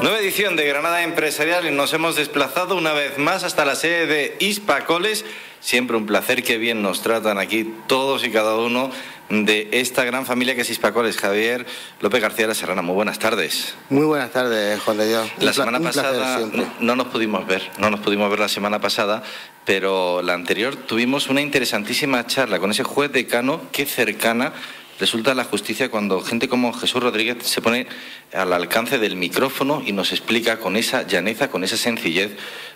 Nueva edición de Granada Empresarial y nos hemos desplazado una vez más hasta la sede de Hispacoles. Siempre un placer, que bien nos tratan aquí todos y cada uno de esta gran familia que es Hispacoles. Javier López García de la Serrana, muy buenas tardes. Muy buenas tardes, Juan de Dios. La semana pasada no nos pudimos ver la semana pasada, pero la anterior tuvimos una interesantísima charla con ese juez decano. Qué cercana resulta la justicia cuando gente como Jesús Rodríguez se pone al alcance del micrófono y nos explica con esa llaneza, con esa sencillez,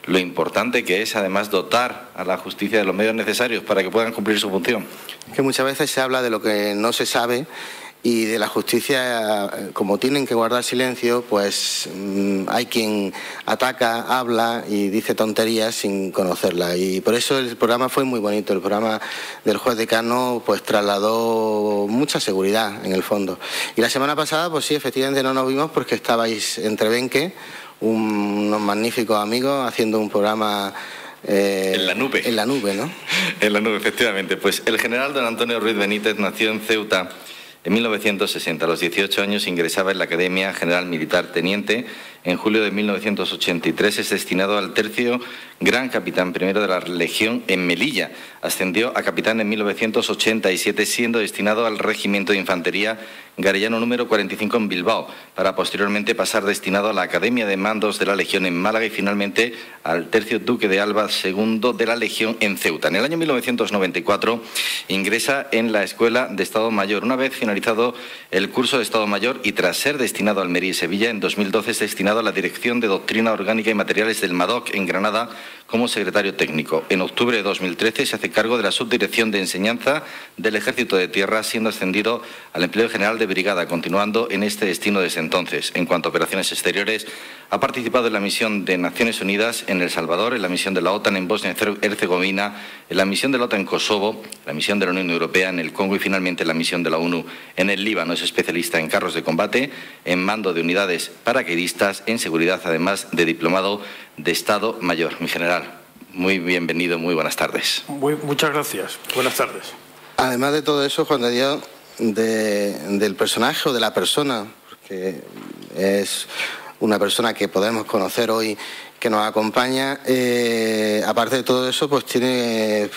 lo importante que es además dotar a la justicia de los medios necesarios para que puedan cumplir su función. Que muchas veces se habla de lo que no se sabe y de la justicia, como tienen que guardar silencio, pues hay quien ataca, habla y dice tonterías sin conocerla. Y por eso el programa fue muy bonito. El programa del juez decano pues trasladó mucha seguridad en el fondo. Y la semana pasada, pues sí, efectivamente no nos vimos porque estabais en Trebenque, unos magníficos amigos, haciendo un programa en la nube. En la nube, ¿no? En la nube, efectivamente. Pues el general don Antonio Ruiz Benítez nació en Ceuta en 1960. A los 18 años ingresaba en la Academia General Militar Teniente. En julio de 1983 es destinado al tercio Gran Capitán primero de la Legión en Melilla. Ascendió a capitán en 1987, siendo destinado al Regimiento de Infantería Garellano número 45 en Bilbao, para posteriormente pasar destinado a la Academia de Mandos de la Legión en Málaga y finalmente al tercio Duque de Alba II de la Legión en Ceuta. En el año 1994 ingresa en la Escuela de Estado Mayor. Una vez finalizado el curso de Estado Mayor y tras ser destinado a Almería y Sevilla, en 2012 es destinado a la Dirección de Doctrina Orgánica y Materiales del MADOC en Granada como secretario técnico. En octubre de 2013 se hace cargo de la Subdirección de Enseñanza del Ejército de Tierra, siendo ascendido al empleo general de brigada, continuando en este destino desde entonces. En cuanto a operaciones exteriores, ha participado en la misión de Naciones Unidas en El Salvador, en la misión de la OTAN en Bosnia y Herzegovina, en la misión de la OTAN en Kosovo, la misión de la Unión Europea en el Congo y finalmente la misión de la ONU en el Líbano. Es especialista en carros de combate, en mando de unidades paracaidistas, en seguridad, además de diplomado de Estado Mayor. Mi general, muy bienvenido, muy buenas tardes. Muchas gracias. Buenas tardes. Además de todo eso, Juan de Dios, del personaje o de la persona, porque es una persona que podemos conocer hoy, que nos acompaña, aparte de todo eso, pues tiene,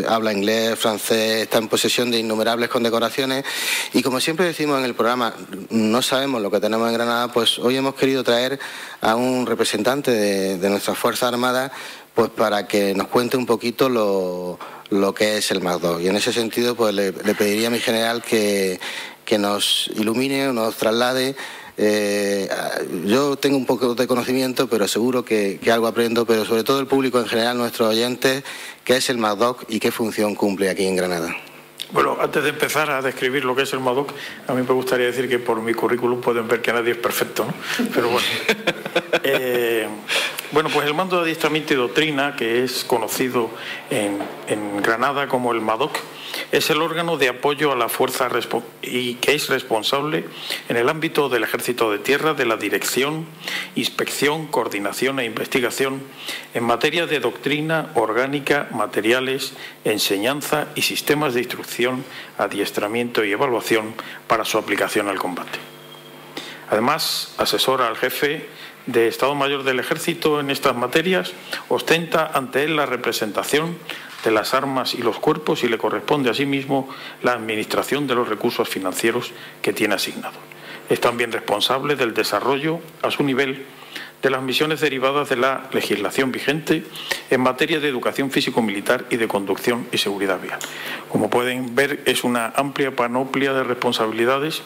habla inglés, francés, está en posesión de innumerables condecoraciones y como siempre decimos en el programa, no sabemos lo que tenemos en Granada, pues hoy hemos querido traer a un representante de nuestras Fuerzas Armadas, pues para que nos cuente un poquito lo que es el MADOC. Y en ese sentido, pues le pediría a mi general que nos ilumine, nos traslade. Yo tengo un poco de conocimiento, pero seguro que algo aprendo, pero sobre todo el público en general, nuestros oyentes, qué es el MADOC y qué función cumple aquí en Granada. Bueno, antes de empezar a describir lo que es el MADOC, a mí me gustaría decir que por mi currículum pueden ver que nadie es perfecto, ¿no? Pero bueno. Bueno, pues el Mando de Adiestramiento y Doctrina, que es conocido en Granada como el MADOC, es el órgano de apoyo a la fuerza y que es responsable en el ámbito del Ejército de Tierra de la dirección, inspección, coordinación e investigación en materia de doctrina orgánica, materiales, enseñanza y sistemas de instrucción, adiestramiento y evaluación para su aplicación al combate. Además, asesora al jefe de Estado Mayor del Ejército en estas materias, ostenta ante él la representación de las armas y los cuerpos y le corresponde asimismo la administración de los recursos financieros que tiene asignados. Es también responsable del desarrollo a su nivel de las misiones derivadas de la legislación vigente en materia de educación físico-militar y de conducción y seguridad vial. Como pueden ver, es una amplia panoplia de responsabilidades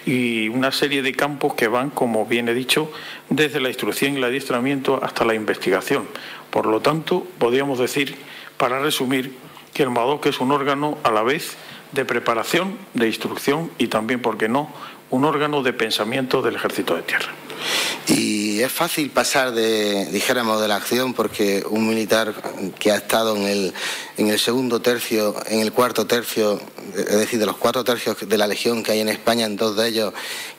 y una serie de campos que van, como bien he dicho, desde la instrucción y el adiestramiento hasta la investigación. Por lo tanto, podríamos decir, para resumir, que el MADOC es un órgano a la vez de preparación, de instrucción y también, ¿por qué no?, un órgano de pensamiento del Ejército de Tierra. Y es fácil pasar dijéramos, de la acción, porque un militar que ha estado en el segundo tercio, en el cuarto tercio, es decir, de los 4 tercios de la Legión que hay en España, en 2 de ellos,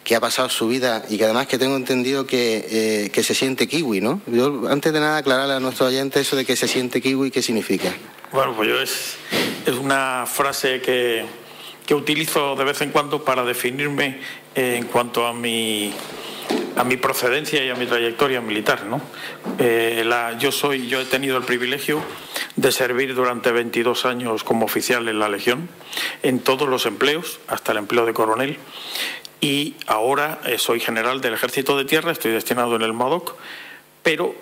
que ha pasado su vida y que además que tengo entendido que se siente kiwi, ¿no? Yo, antes de nada, aclararle a nuestros oyentes eso de que se siente kiwi, ¿qué significa? Bueno, pues es una frase que utilizo de vez en cuando para definirme en cuanto a mi a mi procedencia y a mi trayectoria militar, ¿no? Yo he tenido el privilegio de servir durante 22 años como oficial en la Legión, en todos los empleos, hasta el empleo de coronel, y ahora soy general del Ejército de Tierra, estoy destinado en el MADOC,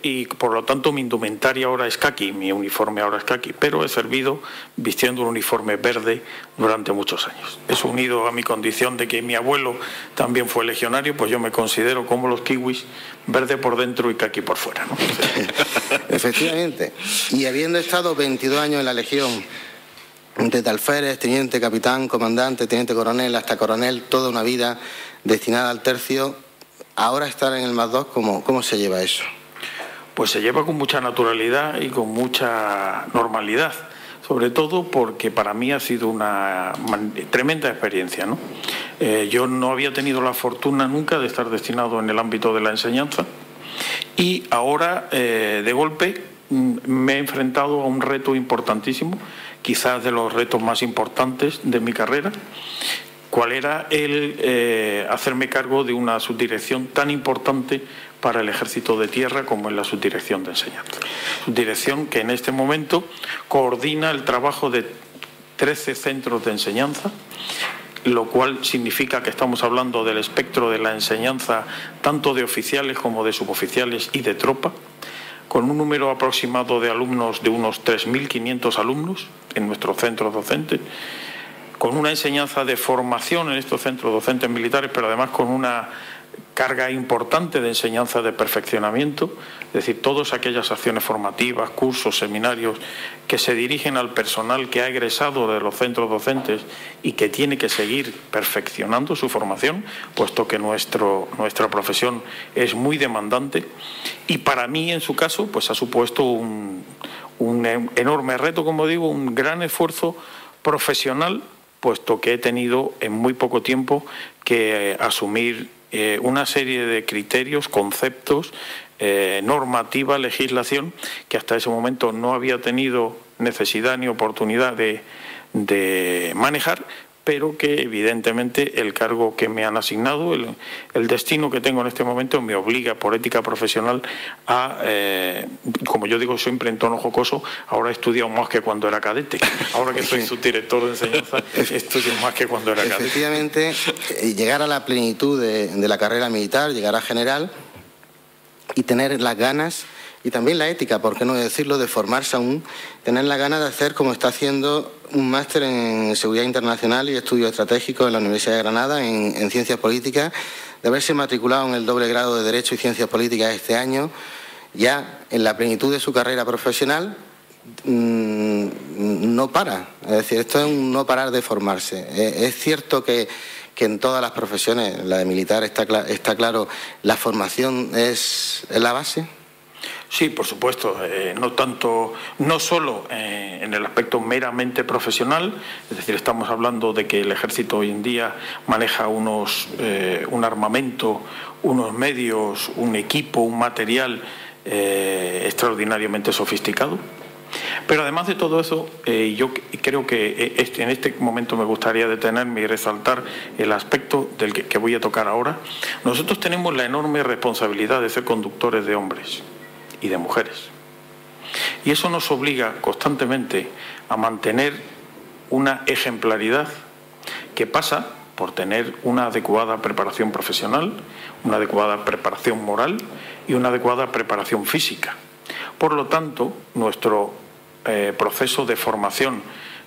y por lo tanto mi indumentaria ahora es caqui, mi uniforme ahora es caqui, pero he servido vistiendo un uniforme verde durante muchos años. Eso unido a mi condición de que mi abuelo también fue legionario, pues yo me considero como los kiwis, verde por dentro y caqui por fuera, ¿no? Efectivamente. Y habiendo estado 22 años en la Legión, desde alférez, teniente, capitán, comandante, teniente coronel, hasta coronel, toda una vida destinada al tercio, ahora estar en el MADOC, ¿cómo se lleva eso? Pues se lleva con mucha naturalidad y con mucha normalidad, sobre todo porque para mí ha sido una tremenda experiencia, ¿no? Yo no había tenido la fortuna nunca de estar destinado en el ámbito de la enseñanza y ahora, de golpe, me he enfrentado a un reto importantísimo, quizás de los retos más importantes de mi carrera, cuál era el hacerme cargo de una subdirección tan importante para el Ejército de Tierra como es la subdirección de enseñanza. Subdirección que en este momento coordina el trabajo de 13 centros de enseñanza, lo cual significa que estamos hablando del espectro de la enseñanza tanto de oficiales como de suboficiales y de tropa, con un número aproximado de alumnos de unos 3.500 alumnos en nuestros centros docentes, con una enseñanza de formación en estos centros docentes militares, pero además con una carga importante de enseñanza de perfeccionamiento, es decir, todas aquellas acciones formativas, cursos, seminarios que se dirigen al personal que ha egresado de los centros docentes y que tiene que seguir perfeccionando su formación, puesto que nuestra profesión es muy demandante y para mí, en su caso, pues ha supuesto un enorme reto, como digo, un gran esfuerzo profesional, puesto que he tenido en muy poco tiempo que asumir una serie de criterios, conceptos, normativa, legislación, que hasta ese momento no había tenido necesidad ni oportunidad de manejar, pero que evidentemente el cargo que me han asignado, el destino que tengo en este momento me obliga por ética profesional a, como yo digo siempre en tono jocoso, ahora he estudiado más que cuando era cadete. Ahora que soy subdirector de enseñanza, estudio más que cuando era cadete. Efectivamente, llegar a la plenitud de la carrera militar, llegar a general y tener las ganas y también la ética, por qué no decirlo, de formarse aún, tener la gana de hacer como está haciendo un máster en Seguridad Internacional y Estudios Estratégicos en la Universidad de Granada en Ciencias Políticas, de haberse matriculado en el doble grado de Derecho y Ciencias Políticas este año, ya en la plenitud de su carrera profesional, no para. Es decir, esto es un no parar de formarse. Es cierto que en todas las profesiones, la de militar está claro, la formación es la base. Sí, por supuesto, no solo en el aspecto meramente profesional, es decir, estamos hablando de que el Ejército hoy en día maneja un armamento, unos medios, un equipo, un material extraordinariamente sofisticado. Pero además de todo eso, yo creo que en este momento me gustaría detenerme y resaltar el aspecto del que voy a tocar ahora. Nosotros tenemos la enorme responsabilidad de ser conductores de hombres y de mujeres. Y eso nos obliga constantemente a mantener una ejemplaridad que pasa por tener una adecuada preparación profesional, una adecuada preparación moral y una adecuada preparación física. Por lo tanto, nuestro proceso de formación,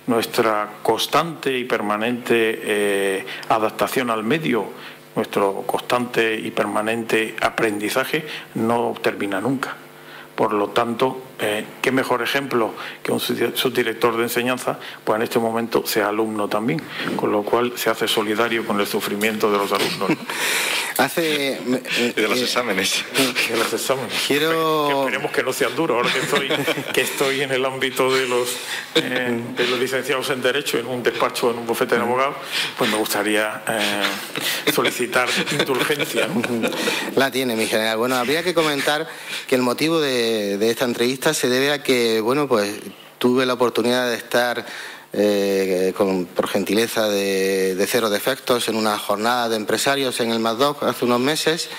nuestra constante y permanente adaptación al medio, nuestro constante y permanente aprendizaje no termina nunca. Por lo tanto, qué mejor ejemplo que un subdirector de enseñanza, pues en este momento sea alumno también, con lo cual se hace solidario con el sufrimiento de los alumnos, ¿no? Y de los exámenes. De los exámenes. Que esperemos que no sean duros. Ahora que estoy en el ámbito de los licenciados en Derecho, en un despacho, en un bufete de abogados, pues me gustaría solicitar indulgencia, ¿no? La tiene, mi general. Bueno, habría que comentar que el motivo de esta entrevista se debe a que, bueno, pues tuve la oportunidad de estar por gentileza de Cero Defectos en una jornada de empresarios en el MADOC hace unos meses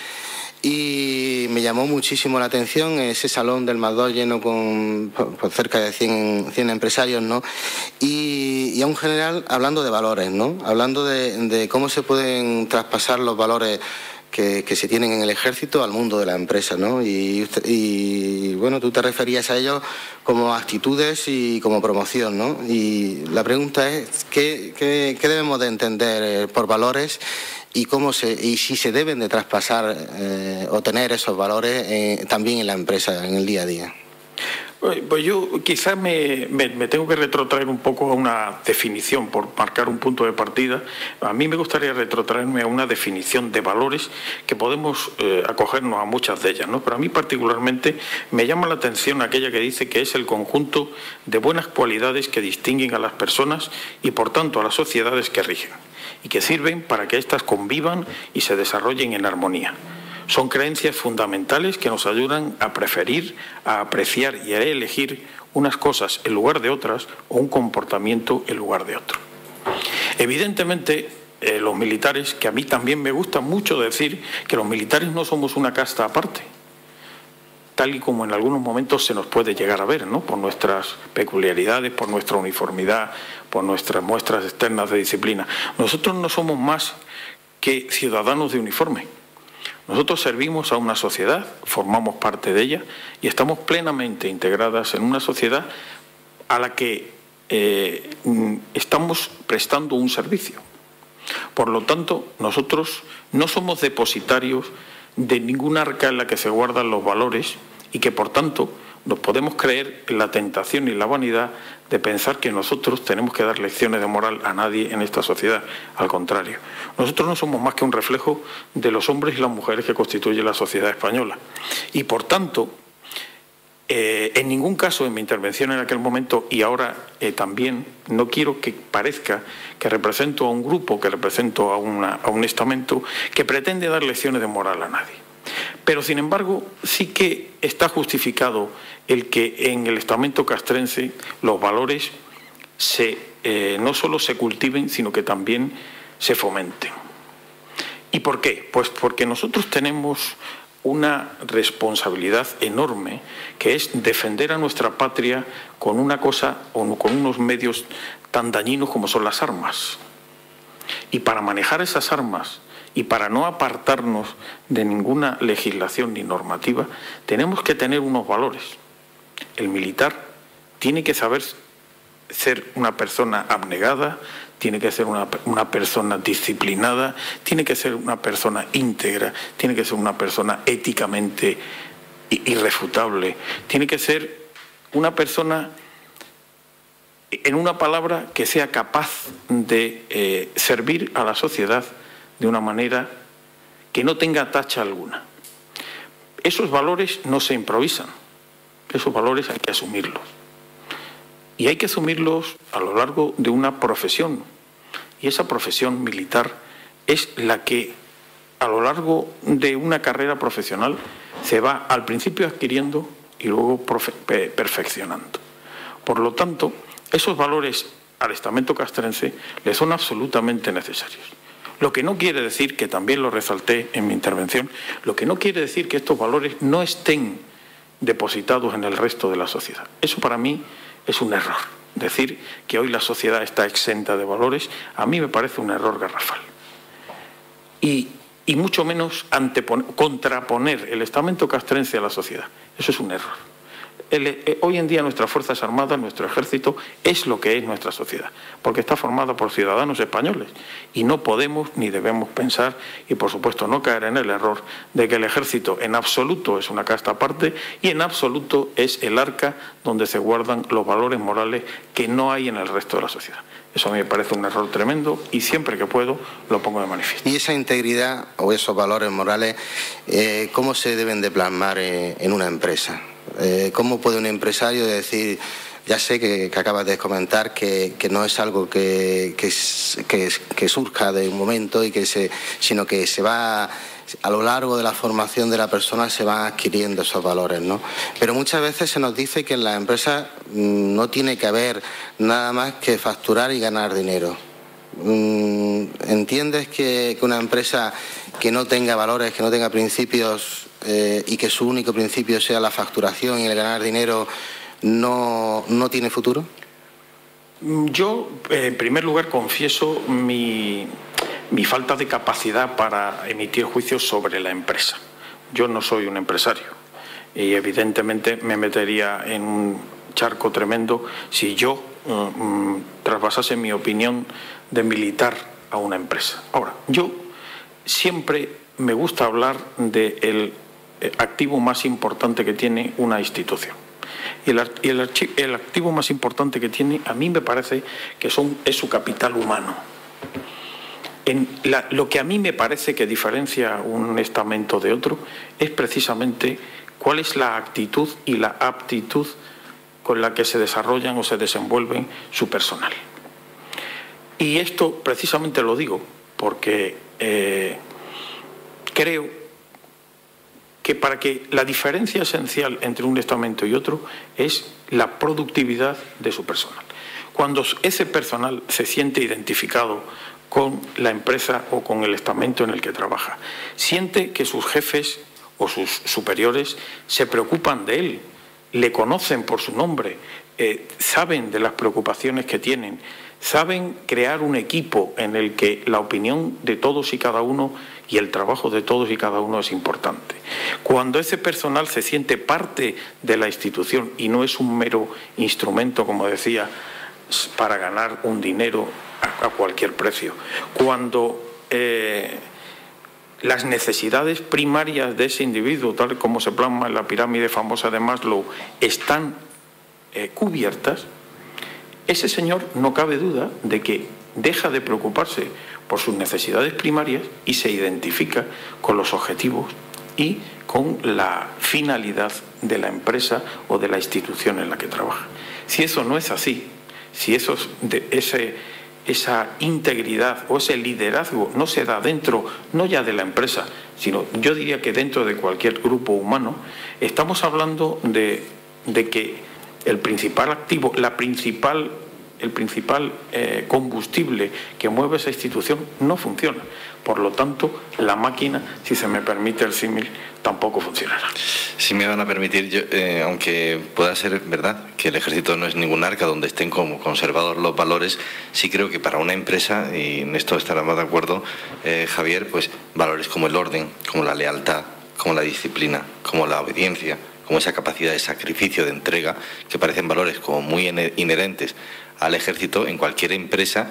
y me llamó muchísimo la atención ese salón del Masdó lleno con cerca de 100 empresarios, ¿no? Y a un general hablando de valores, ¿no? Hablando de cómo se pueden traspasar los valores que se tienen en el ejército al mundo de la empresa, ¿no? Y bueno, tú te referías a ellos como actitudes y como promoción, ¿no? Y la pregunta es, ¿qué debemos de entender por valores y si se deben de traspasar o tener esos valores también en la empresa, en el día a día? Pues yo quizás me tengo que retrotraer un poco a una definición, por marcar un punto de partida. A mí me gustaría retrotraerme a una definición de valores que podemos acogernos a muchas de ellas, ¿no? Pero a mí particularmente me llama la atención aquella que dice que es el conjunto de buenas cualidades que distinguen a las personas y por tanto a las sociedades que rigen y que sirven para que éstas convivan y se desarrollen en armonía. Son creencias fundamentales que nos ayudan a preferir, a apreciar y a elegir unas cosas en lugar de otras o un comportamiento en lugar de otro. Evidentemente, los militares, que a mí también me gusta mucho decir que los militares no somos una casta aparte, tal y como en algunos momentos se nos puede llegar a ver, ¿no? Por nuestras peculiaridades, por nuestra uniformidad, por nuestras muestras externas de disciplina. Nosotros no somos más que ciudadanos de uniforme. Nosotros servimos a una sociedad, formamos parte de ella y estamos plenamente integradas en una sociedad a la que estamos prestando un servicio. Por lo tanto, nosotros no somos depositarios de ninguna arca en la que se guardan los valores y que, por tanto, nos podemos creer en la tentación y la vanidad de pensar que nosotros tenemos que dar lecciones de moral a nadie en esta sociedad. Al contrario, nosotros no somos más que un reflejo de los hombres y las mujeres que constituyen la sociedad española. Y por tanto, en ningún caso en mi intervención en aquel momento y ahora también no quiero que parezca que represento a un grupo, que represento a un estamento que pretende dar lecciones de moral a nadie. Pero, sin embargo, sí que está justificado el que en el estamento castrense los valores no solo se cultiven, sino que también se fomenten. ¿Y por qué? Pues porque nosotros tenemos una responsabilidad enorme, que es defender a nuestra patria con una cosa o con unos medios tan dañinos como son las armas. Y para manejar esas armas y para no apartarnos de ninguna legislación ni normativa, tenemos que tener unos valores. El militar tiene que saber ser una persona abnegada, tiene que ser una persona disciplinada, tiene que ser una persona íntegra, tiene que ser una persona éticamente irrefutable, tiene que ser una persona, en una palabra, que sea capaz de servir a la sociedad de una manera que no tenga tacha alguna. Esos valores no se improvisan, esos valores hay que asumirlos. Y hay que asumirlos a lo largo de una profesión. Y esa profesión militar es la que a lo largo de una carrera profesional se va al principio adquiriendo y luego perfeccionando. Por lo tanto, esos valores al estamento castrense le son absolutamente necesarios. Lo que no quiere decir, que también lo resalté en mi intervención, lo que no quiere decir que estos valores no estén depositados en el resto de la sociedad. Eso para mí es un error. Decir que hoy la sociedad está exenta de valores, a mí me parece un error garrafal. Y mucho menos contraponer el estamento castrense a la sociedad. Eso es un error. Hoy en día nuestras Fuerzas Armadas, nuestro ejército, es lo que es nuestra sociedad, porque está formada por ciudadanos españoles y no podemos ni debemos pensar, y por supuesto no caer en el error, de que el ejército en absoluto es una casta aparte y en absoluto es el arca donde se guardan los valores morales que no hay en el resto de la sociedad. Eso a mí me parece un error tremendo y siempre que puedo lo pongo de manifiesto. ¿Y esa integridad o esos valores morales, cómo se deben de plasmar en una empresa? ¿Cómo puede un empresario decir, ya sé que acabas de comentar que no es algo que surja de un momento sino que se va a lo largo de la formación de la persona se van adquiriendo esos valores, ¿no? Pero muchas veces se nos dice que en la empresa no tiene que haber nada más que facturar y ganar dinero. ¿entiendes que una empresa que no tenga valores, que no tenga principios y que su único principio sea la facturación y el ganar dinero no tiene futuro? Yo, en primer lugar, confieso mi falta de capacidad para emitir juicios sobre la empresa. Yo no soy un empresario y evidentemente me metería en un charco tremendo si yo trasvasase mi opinión de militar a una empresa. Ahora, yo siempre me gusta hablar del activo más importante que tiene una institución. Y el activo más importante que tiene, a mí me parece que es su capital humano. Lo que a mí me parece que diferencia un estamento de otro es precisamente cuál es la actitud y la aptitud con la que se desarrollan o se desenvuelven su personal. Y esto precisamente lo digo porque creo que para que la diferencia esencial entre un estamento y otro es la productividad de su personal. Cuando ese personal se siente identificado con la empresa o con el estamento en el que trabaja, siente que sus jefes o sus superiores se preocupan de él, le conocen por su nombre, saben de las preocupaciones que tienen, saben crear un equipo en el que la opinión de todos y cada uno y el trabajo de todos y cada uno es importante. Cuando ese personal se siente parte de la institución y no es un mero instrumento, como decía, para ganar un dinero a cualquier precio. Cuando las necesidades primarias de ese individuo, tal como se plasma en la pirámide famosa de Maslow, están cubiertas, ese señor no cabe duda de que deja de preocuparse por sus necesidades primarias y se identifica con los objetivos y con la finalidad de la empresa o de la institución en la que trabaja. Si eso no es así, si esa integridad o ese liderazgo no se da dentro, no ya de la empresa, sino yo diría que dentro de cualquier grupo humano, estamos hablando de que el principal activo, el principal combustible que mueve esa institución no funciona. Por lo tanto, la máquina, si se me permite el símil, tampoco funcionará. Si me van a permitir, aunque pueda ser verdad que el ejército no es ningún arca donde estén como conservados los valores, sí creo que para una empresa, y en esto estaremos de acuerdo, Javier, pues valores como el orden, como la lealtad, como la disciplina, como la obediencia, como esa capacidad de sacrificio, de entrega, que parecen valores como muy inherentes al ejército, en cualquier empresa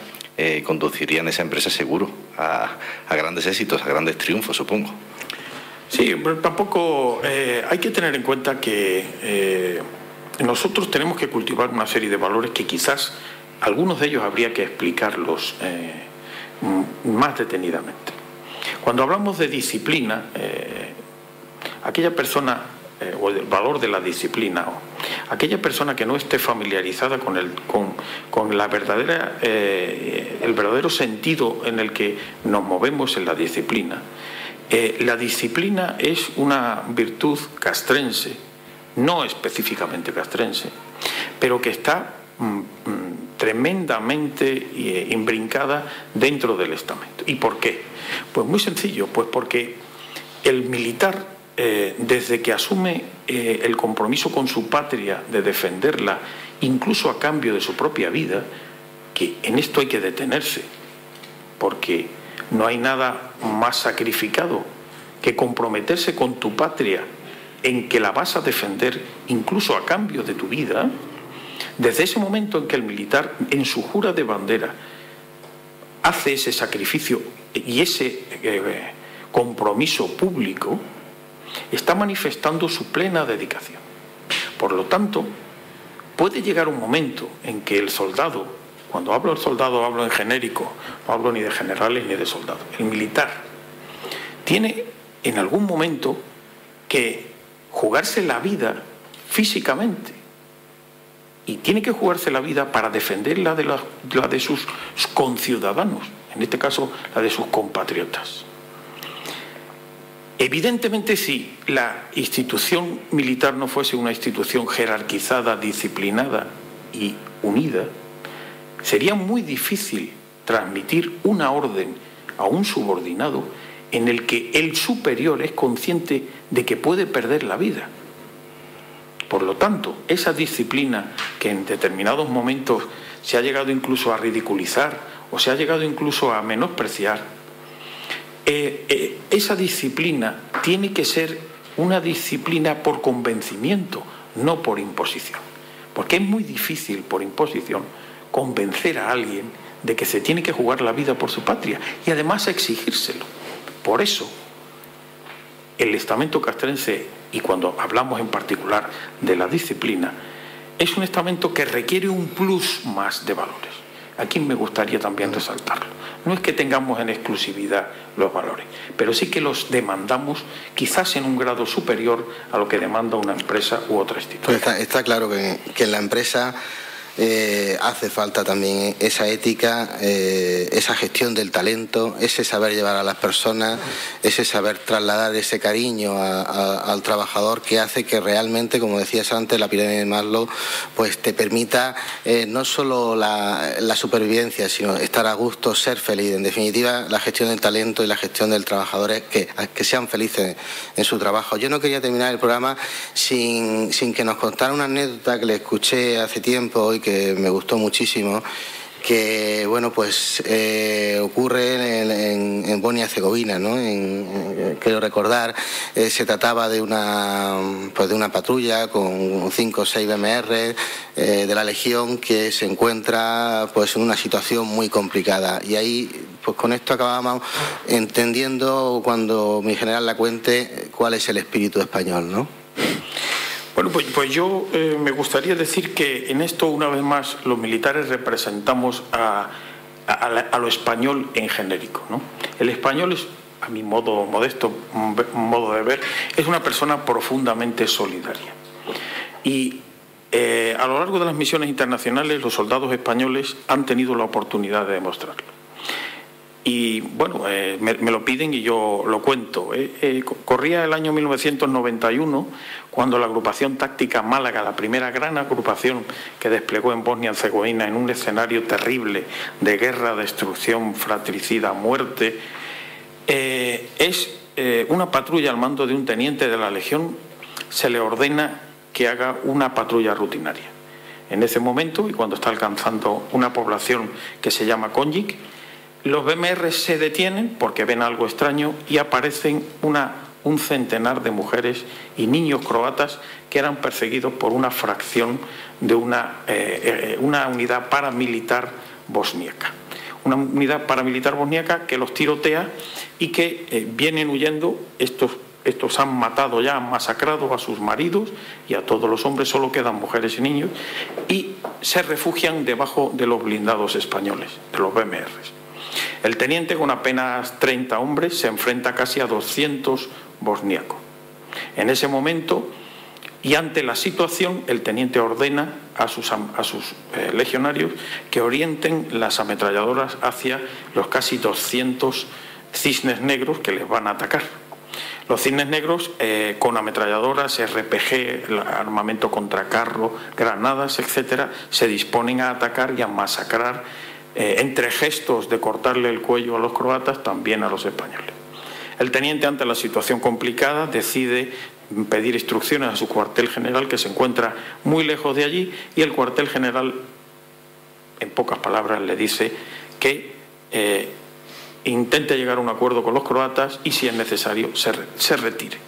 conducirían esa empresa seguro a grandes éxitos, a grandes triunfos, supongo. Sí, pero tampoco hay que tener en cuenta que nosotros tenemos que cultivar una serie de valores que quizás algunos de ellos habría que explicarlos más detenidamente. Cuando hablamos de disciplina, aquella persona o el valor de la disciplina, aquella persona que no esté familiarizada con la verdadera, el verdadero sentido en el que nos movemos en la disciplina. La disciplina es una virtud castrense, no específicamente castrense, pero que está tremendamente imbrincada dentro del estamento. ¿Y por qué? Pues muy sencillo, pues porque el militar, desde que asume el compromiso con su patria de defenderla, incluso a cambio de su propia vida, que en esto hay que detenerse, porque no hay nada más sacrificado que comprometerse con tu patria en que la vas a defender incluso a cambio de tu vida. Desde ese momento en que el militar, en su jura de bandera, hace ese sacrificio y ese compromiso público, está manifestando su plena dedicación. Por lo tanto, puede llegar un momento en que el soldado, cuando hablo del soldado hablo en genérico, no hablo ni de generales ni de soldados, el militar tiene en algún momento que jugarse la vida físicamente y tiene que jugarse la vida para defender la de sus conciudadanos, en este caso la de sus compatriotas. Evidentemente, si la institución militar no fuese una institución jerarquizada, disciplinada y unida, sería muy difícil transmitir una orden a un subordinado en el que el superior es consciente de que puede perder la vida. Por lo tanto, esa disciplina que en determinados momentos se ha llegado incluso a ridiculizar o se ha llegado incluso a menospreciar, esa disciplina tiene que ser una disciplina por convencimiento, no por imposición. Porque es muy difícil por imposición convencer a alguien de que se tiene que jugar la vida por su patria y además exigírselo. Por eso, el estamento castrense, y cuando hablamos en particular de la disciplina, es un estamento que requiere un plus más de valores. Aquí me gustaría también resaltarlo. No es que tengamos en exclusividad los valores, pero sí que los demandamos quizás en un grado superior a lo que demanda una empresa u otra institución. Pues está claro que en la empresa hace falta también esa ética, esa gestión del talento, ese saber llevar a las personas, ese saber trasladar ese cariño al trabajador, que hace que realmente, como decías antes, la pirámide de Maslow pues te permita no solo la supervivencia, sino estar a gusto, ser feliz. En definitiva, la gestión del talento y la gestión del trabajador es que sean felices en su trabajo. Yo no quería terminar el programa sin que nos contara una anécdota que le escuché hace tiempo y que me gustó muchísimo, que bueno, pues ocurre en Bosnia-Herzegovina, ¿no? Quiero recordar, se trataba de una patrulla con 5 o 6 BMR de la Legión que se encuentra pues en una situación muy complicada, y ahí pues con esto acabamos entendiendo, cuando mi general la cuente, cuál es el espíritu español, ¿no? Bueno, pues yo me gustaría decir que en esto, una vez más, los militares representamos a lo español en genérico, ¿no? El español es, a mi modo modesto modo de ver, es una persona profundamente solidaria. Y a lo largo de las misiones internacionales, los soldados españoles han tenido la oportunidad de demostrarlo. Y bueno, me lo piden y yo lo cuento. Corría el año 1991 cuando la agrupación táctica Málaga, la primera gran agrupación que desplegó en Bosnia-Herzegovina en un escenario terrible de guerra, destrucción, fratricida, muerte, es una patrulla al mando de un teniente de la Legión, se le ordena que haga una patrulla rutinaria. En ese momento, y cuando está alcanzando una población que se llama Konjic, los BMR se detienen porque ven algo extraño y aparecen un centenar de mujeres y niños croatas que eran perseguidos por una fracción de una unidad paramilitar bosníaca. Una unidad paramilitar bosníaca que los tirotea y que vienen huyendo. Estos han matado ya, han masacrado a sus maridos y a todos los hombres, solo quedan mujeres y niños, y se refugian debajo de los blindados españoles, de los BMRs. El teniente, con apenas 30 hombres, se enfrenta casi a 200 bosníacos. En ese momento, y ante la situación, el teniente ordena a sus legionarios que orienten las ametralladoras hacia los casi 200 cisnes negros que les van a atacar. Los cisnes negros, con ametralladoras, RPG, armamento contra carro, granadas, etcétera, se disponen a atacar y a masacrar, entre gestos de cortarle el cuello a los croatas, también a los españoles. El teniente, ante la situación complicada, decide pedir instrucciones a su cuartel general, que se encuentra muy lejos de allí, y el cuartel general, en pocas palabras, le dice que intente llegar a un acuerdo con los croatas y, si es necesario, se retire.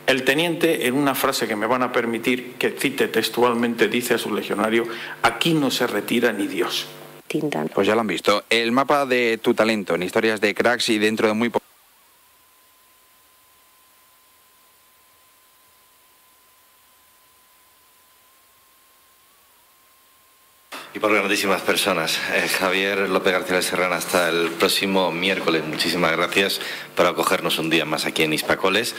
El teniente, en una frase que me van a permitir que cite textualmente, dice a sus legionarios: aquí no se retira ni Dios. Pues ya lo han visto. El mapa de tu talento en Historias de Cracks, y dentro de muy poco. Y por grandísimas personas. Javier López García Serrano, hasta el próximo miércoles. Muchísimas gracias por acogernos un día más aquí en Hispacoles.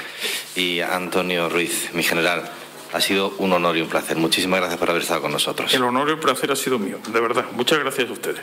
Y Antonio Ruiz, mi general, ha sido un honor y un placer. Muchísimas gracias por haber estado con nosotros. El honor y el placer ha sido mío, de verdad. Muchas gracias a ustedes.